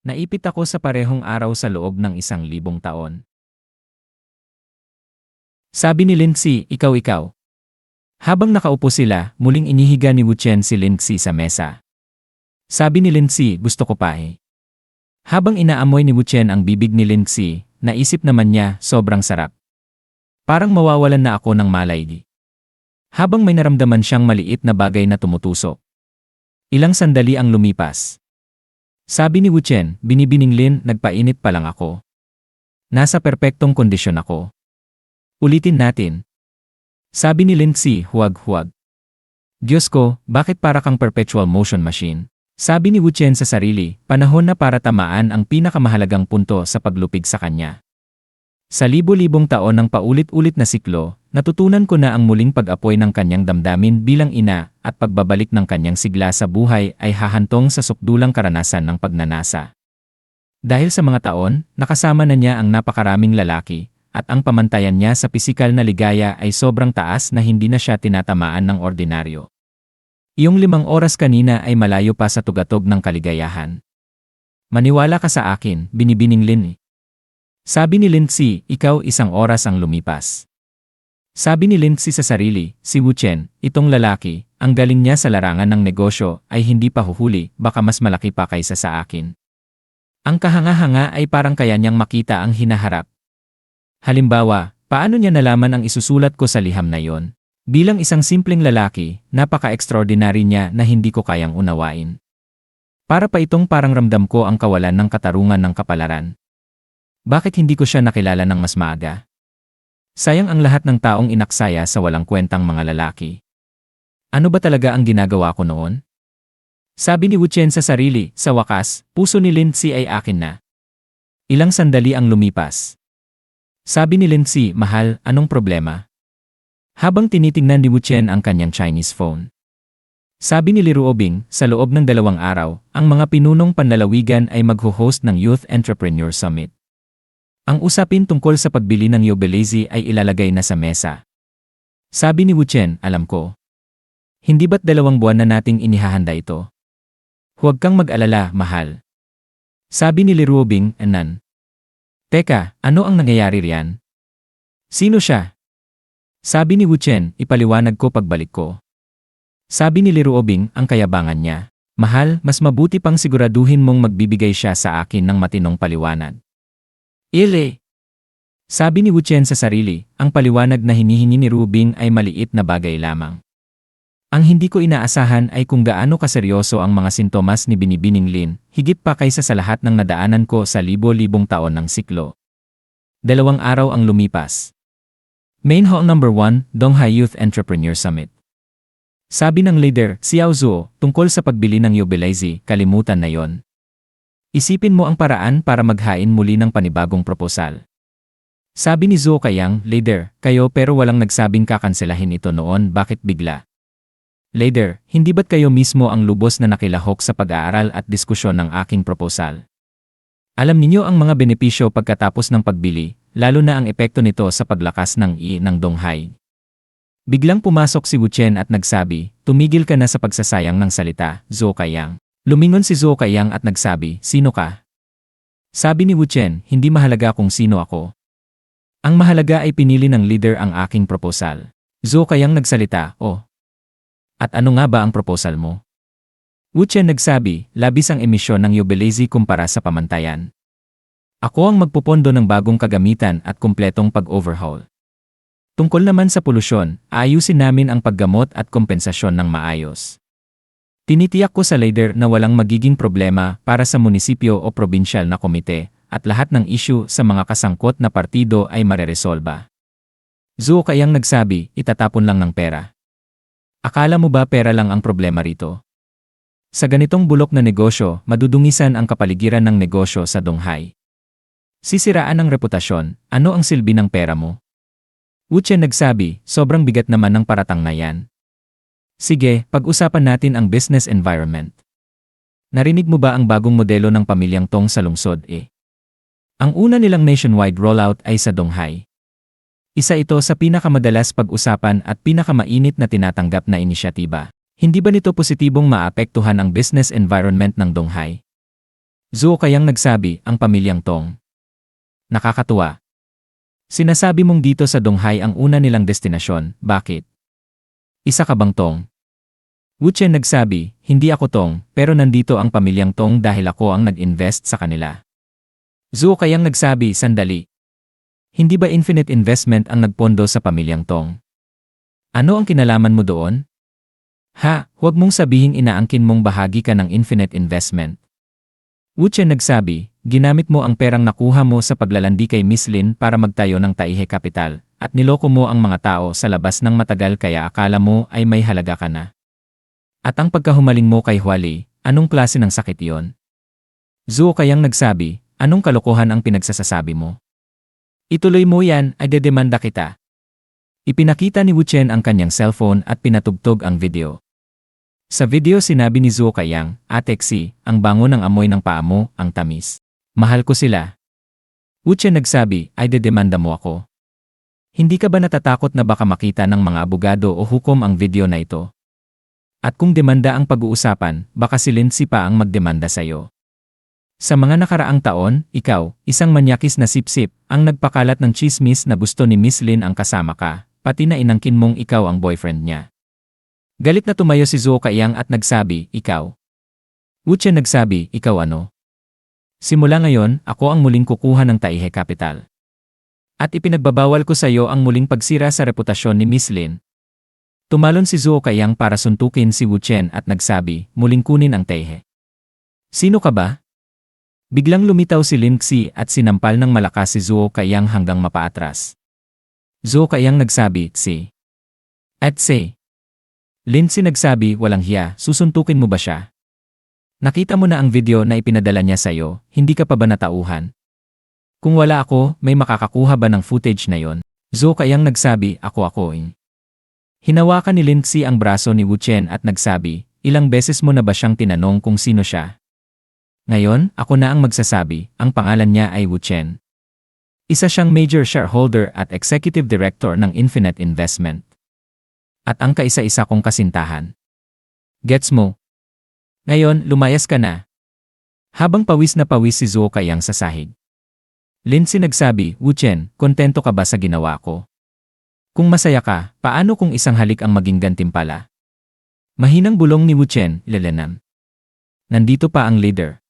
Naipit ako sa parehong araw sa loob ng 1,000 taon. Sabi ni Lindsay, ikaw. Habang nakaupo sila, muling inihiga ni Wuchen si Lindsay sa mesa. Sabi ni Lindsay, gusto ko pa eh. Habang inaamoy ni Wuchen ang bibig ni Lindsay, naisip naman niya, sobrang sarap. Parang mawawalan na ako ng malay. Habang may naramdaman siyang maliit na bagay na tumutusok. Ilang sandali ang lumipas. Sabi ni Wuchen, binibining Lin, nagpainit pa lang ako. Nasa perpektong kondisyon ako. Ulitin natin. Sabi ni Lindsay, huwag. Diyos ko, bakit para kang perpetual motion machine? Sabi ni Wuchen sa sarili, panahon na para tamaan ang pinakamahalagang punto sa paglupig sa kanya. Sa libo-libong taon ng paulit-ulit na siklo, natutunan ko na ang muling pag-apoy ng kanyang damdamin bilang ina at pagbabalik ng kanyang sigla sa buhay ay hahantong sa sukdulang karanasan ng pagnanasa. Dahil sa mga taon, nakasama na niya ang napakaraming lalaki, at ang pamantayan niya sa pisikal na ligaya ay sobrang taas na hindi na siya tinatamaan ng ordinaryo. Iyong 5 oras kanina ay malayo pa sa tugatog ng kaligayahan. Maniwala ka sa akin, binibining Lin. Sabi ni Lindsay, ikaw 1 oras ang lumipas. Sabi ni Lindsay sa sarili, si Wuchen, itong lalaki, ang galing niya sa larangan ng negosyo ay hindi pa huhuli, baka mas malaki pa kaysa sa akin. Ang kahanga-hanga ay parang kaya niyang makita ang hinaharap. Halimbawa, paano niya nalaman ang isusulat ko sa liham na yon? Bilang isang simpleng lalaki, napaka-extraordinary niya na hindi ko kayang unawain. Para pa itong parang ramdam ko ang kawalan ng katarungan ng kapalaran. Bakit hindi ko siya nakilala ng mas maaga? Sayang ang lahat ng taong inaksaya sa walang kwentang mga lalaki. Ano ba talaga ang ginagawa ko noon? Sabi ni Wuchen sa sarili, sa wakas, puso ni Lindsay ay akin na. Ilang sandali ang lumipas. Sabi ni Lindsay, mahal, anong problema? Habang tinitingnan ni Wuchen ang kanyang Chinese phone. Sabi ni Liruobing, sa loob ng 2 araw, ang mga pinunong panlalawigan ay magho-host ng Youth Entrepreneur Summit. Ang usapin tungkol sa pagbili ng Yobelezi ay ilalagay na sa mesa. Sabi ni Wuchen, alam ko. Hindi ba't 2 buwan na nating inihahanda ito? Huwag kang mag-alala, mahal. Sabi ni Liruobing, Nan. Teka, ano ang nangyayari riyan? Sino siya? Sabi ni Wuchen, ipaliwanag ko pagbalik ko. Sabi ni Liruobing, ang kayabangan niya. Mahal, mas mabuti pang siguraduhin mong magbibigay siya sa akin ng matinong paliwanag. Ile! Sabi ni Wuchen sa sarili, ang paliwanag na hinihingi ni Rubing ay maliit na bagay lamang. Ang hindi ko inaasahan ay kung gaano kaseryoso ang mga sintomas ni binibining Lin, higit pa kaysa sa lahat ng nadaanan ko sa libo-libong taon ng siklo. 2 araw ang lumipas. Main Hall No. 1, Donghai Youth Entrepreneur Summit. Sabi ng leader, Xiao Zuo, tungkol sa pagbili ng Yobelezi, kalimutan na yon. Isipin mo ang paraan para maghain muli ng panibagong proposal. Sabi ni Zuo Kayang, leader, kayo pero walang nagsabing kakanselahin ito noon, bakit bigla? Leader, hindi ba't kayo mismo ang lubos na nakilahok sa pag-aaral at diskusyon ng aking proposal? Alam ninyo ang mga benepisyo pagkatapos ng pagbili, lalo na ang epekto nito sa paglakas ng ng Donghai. Biglang pumasok si Wuchen at nagsabi, tumigil ka na sa pagsasayang ng salita, Zuo Kayang. Lumingon si Zuo Kayang at nagsabi, sino ka? Sabi ni Wuchen, hindi mahalaga kung sino ako. Ang mahalaga ay pinili ng leader ang aking proposal. Zuo Kayang nagsalita, oh. At ano nga ba ang proposal mo? Wuchen nagsabi, labis ang emisyon ng Yobelezi kumpara sa pamantayan. Ako ang magpupondo ng bagong kagamitan at kumpletong pag-overhaul. Tungkol naman sa polusyon, ayusin namin ang paggamot at kompensasyon ng maayos. Tinitiyak ko sa leader na walang magiging problema para sa munisipyo o probinsyal na komite at lahat ng issue sa mga kasangkot na partido ay mareresolba. Zuo Kayang nagsabi, itatapon lang ng pera. Akala mo ba pera lang ang problema rito? Sa ganitong bulok na negosyo, madudungisan ang kapaligiran ng negosyo sa Donghai. Sisiraan ang reputasyon, ano ang silbi ng pera mo? Wuchen nagsabi, sobrang bigat naman ng paratang na yan. Sige, pag-usapan natin ang business environment. Narinig mo ba ang bagong modelo ng pamilyang Tong sa lungsod Ang una nilang nationwide rollout ay sa Donghai. Isa ito sa pinakamadalas pag-usapan at pinakamainit na tinatanggap na inisyatiba. Hindi ba nito positibong maapektuhan ang business environment ng Donghai? Zhou Kayang nagsabi, ang pamilyang Tong. Nakakatuwa. Sinasabi mong dito sa Donghai ang una nilang destinasyon, bakit? Isa ka bang Tong? Wu Chen nagsabi, hindi ako Tong, pero nandito ang pamilyang Tong dahil ako ang nag-invest sa kanila. Zhou Kayang nagsabi, sandali. Hindi ba Infinite Investment ang nagpondo sa pamilyang Tong? Ano ang kinalaman mo doon? Ha, huwag mong sabihing inaangkin mong bahagi ka ng Infinite Investment. Wu Chen nagsabi, ginamit mo ang perang nakuha mo sa paglalandi kay Miss Lin para magtayo ng Taihe Capital, at niloko mo ang mga tao sa labas ng matagal kaya akala mo ay may halaga ka na. At ang pagkahumaling mo kay Huali, anong klase ng sakit iyon? Zhou Kayang nagsabi, anong kalokohan ang pinagsasasabi mo? Ituloy mo yan, ay dedemanda kita. Ipinakita ni Wu Chen ang kanyang cellphone at pinatugtog ang video. Sa video sinabi ni Zhou Kayang, Atexi, ang bango ng amoy ng paa mo, ang tamis. Mahal ko sila. Wu Chen nagsabi, ay dedemanda mo ako. Hindi ka ba natatakot na baka makita ng mga abogado o hukom ang video na ito? At kung demanda ang pag-uusapan, baka si Lindsay pa ang magdemanda sa'yo. Sa mga nakaraang taon, ikaw, isang manyakis na sipsip, ang nagpakalat ng chismis na gusto ni Miss Lin ang kasama ka, pati na inangkin mong ikaw ang boyfriend niya. Galit na tumayo si Zhou Kayang at nagsabi, ikaw. Wu Chen nagsabi, ikaw ano? Simula ngayon, ako ang muling kukuha ng Taihe Capital. At ipinagbabawal ko sa iyo ang muling pagsira sa reputasyon ni Miss Lin. Tumalon si Zhou Kayang para suntukin si Wu Chen at nagsabi, muling kunin ang Taihe. Sino ka ba? Biglang lumitaw si Lin Xi at sinampal ng malakas si Zhou Kayang hanggang mapaatras. Zhou Kayang nagsabi, si. At si. Lin Xi nagsabi, walang hiya, susuntukin mo ba siya? Nakita mo na ang video na ipinadala niya sa'yo, hindi ka pa ba natauhan? Kung wala ako, may makakakuha ba ng footage na yon? Zhou Kayang nagsabi, ako. Hinawakan ni Lin Xi ang braso ni Wu Chen at nagsabi, ilang beses mo na ba siyang tinanong kung sino siya? Ngayon, ako na ang magsasabi, ang pangalan niya ay Wu Chen. Isa siyang major shareholder at executive director ng Infinite Investment. At ang kaisa-isa kong kasintahan. Gets mo? Ngayon, lumayas ka na. Habang pawis na pawis si Zhou Kayang sa sahig. Lin Xi nagsabi, Wu Chen, kontento ka ba sa ginawa ko? Kung masaya ka, paano kung isang halik ang maging gantimpala? Mahinang bulong ni Wu Chen, lelenam. Nandito pa ang leader.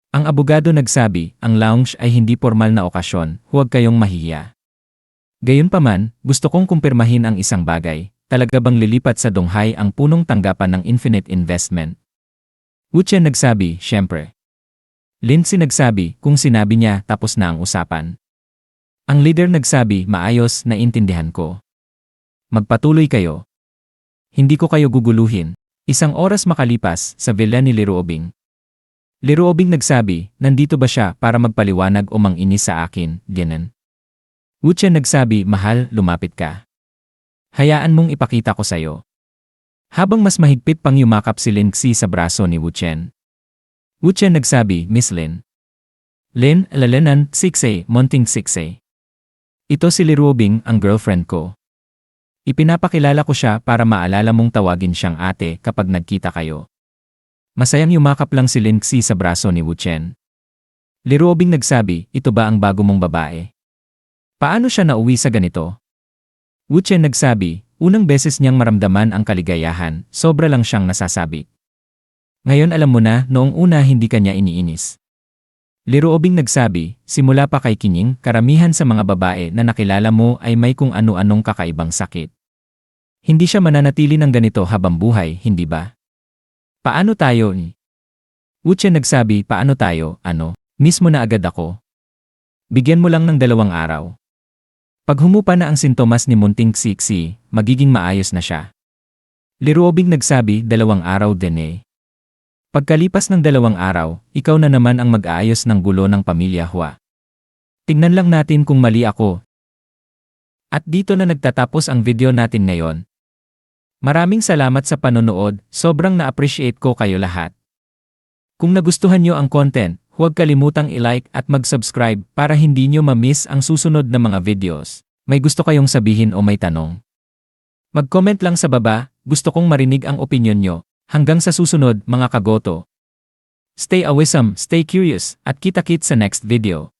Ang abogado nagsabi, ang lounge ay hindi formal na okasyon, huwag kayong mahihiya. Gayunpaman, gusto kong kumpirmahin ang isang bagay, talaga bang lilipat sa Donghai ang punong tanggapan ng Infinite Investment? Wu Chen nagsabi, syempre. Lin Xi nagsabi, kung sinabi niya, tapos na ang usapan. Ang leader nagsabi, maayos, naintindihan ko. Magpatuloy kayo. Hindi ko kayo guguluhin. Isang oras makalipas, sa villa ni Liruobing. Liruobing nagsabi, nandito ba siya para magpaliwanag o manginis sa akin, ganon. Wu Chen nagsabi, mahal, lumapit ka. Hayaan mong ipakita ko sa'yo. Habang mas mahigpit pang yumakap si Lin Xi sa braso ni Wu Chen. Wu Chen nagsabi, Miss Lin. Lin, lalenan, siksay, monting siksay. Ito si Liruobing, ang girlfriend ko. Ipinapakilala ko siya para maalala mong tawagin siyang ate kapag nagkita kayo. Masayang yumakap lang si Lin Xi sa braso ni Wu Chen. Liruobing nagsabi, ito ba ang bago mong babae? Paano siya nauwi sa ganito? Wu Chen nagsabi, unang beses niyang maramdaman ang kaligayahan, sobra lang siyang nasasabi. Ngayon alam mo na, noong una hindi kanya iniinis. Liruobing nagsabi, simula pa kay Kinying, karamihan sa mga babae na nakilala mo ay may kung ano-anong kakaibang sakit. Hindi siya mananatili ng ganito habang buhay, hindi ba? Paano tayo? Wu Chen nagsabi, paano tayo, ano? Mismo na agad ako. Bigyan mo lang ng 2 araw. Pag humupa na ang sintomas ni Munting Xixi, magiging maayos na siya. Liruobing nagsabi, 2 araw din eh. Pagkalipas ng 2 araw, ikaw na naman ang mag-aayos ng gulo ng pamilya Hua. Tingnan lang natin kung mali ako. At dito na nagtatapos ang video natin ngayon. Maraming salamat sa panonood, sobrang na-appreciate ko kayo lahat. Kung nagustuhan nyo ang content, huwag kalimutang i-like at mag-subscribe para hindi nyo ma-miss ang susunod na mga videos. May gusto kayong sabihin o may tanong? Mag-comment lang sa baba, gusto kong marinig ang opinyon nyo. Hanggang sa susunod, mga kagoto. Stay awesome, stay curious, at kita-kits sa next video.